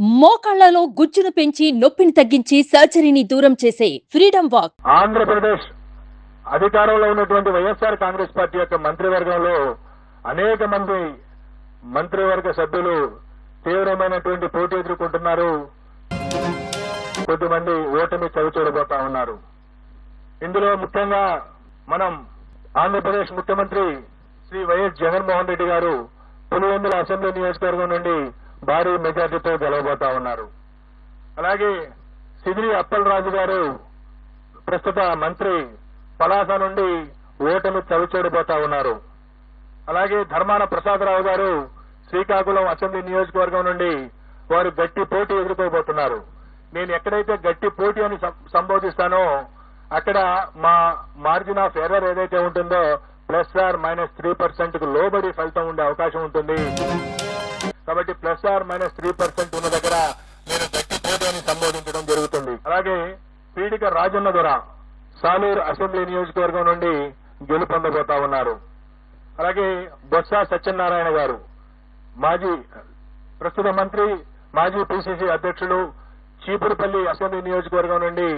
మోకాళ్లలో గుజ్జును పెంచి నొప్పిని తగ్గించి సర్జరీని దూరం చేసే ఫ్రీడమ్ వాక్. ఆంధ్రప్రదేశ్ అధికారంలో ఉన్నటువంటి వైఎస్ఆర్ కాంగ్రెస్ పార్టీ యొక్క మంత్రివర్గంలో అనేక మంది మంత్రివర్గ సభ్యులు తీవ్రమైనటువంటి పోటీ ఎదుర్కొంటున్నారు. కొద్దిమంది ఓటమి చవిచూడబోతా ఉన్నారు. ఇందులో ముఖ్యంగా మనం ఆంధ్రప్రదేశ్ ముఖ్యమంత్రి శ్రీ వైఎస్ జగన్మోహన్ రెడ్డి గారు పులివెందుల అసెంబ్లీ నియోజకవర్గం నుండి భారీ మెజార్టీతో గెలవబోతా ఉన్నారు. అలాగే సిదిరి అప్పలరాజు గారు ప్రస్తుత మంత్రి పలాస నుండి ఓటమి చవిచూడబోతా ఉన్నారు. అలాగే ధర్మాన ప్రసాదరావు గారు శ్రీకాకుళం అసెంబ్లీ నియోజకవర్గం నుండి వారు గట్టి పోటీ ఎదుర్కోబోతున్నారు. నేను ఎక్కడైతే గట్టి పోటీ అని సంబోధిస్తానో అక్కడ మా మార్జిన్ ఆఫ్ ఎర్రర్ ఏదైతే ఉంటుందో +/- 3% లోబడి ఫలితం ఉండే అవకాశం ఉంటుంది. కాబట్టి +/- 3% ఉన్న దగ్గర నేను గట్టి పోటీ అని సంబోధించడం జరుగుతుంది. అలాగే పీడిక రాజన్న దొర సాలూరు అసెంబ్లీ నియోజకవర్గం నుండి గెలుపొందబోతా ఉన్నారు. అలాగే బొత్స సత్యనారాయణ గారు ప్రస్తుత మంత్రి, మాజీ పిసిసి అధ్యక్షులు, చీపురుపల్లి అసెంబ్లీ నియోజకవర్గం నుండి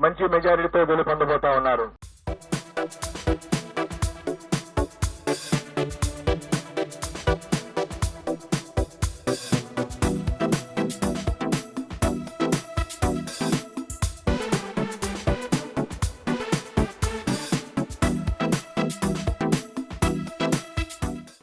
మంచి మెజారిటీతో గెలుపొందబోతా ఉన్నారు.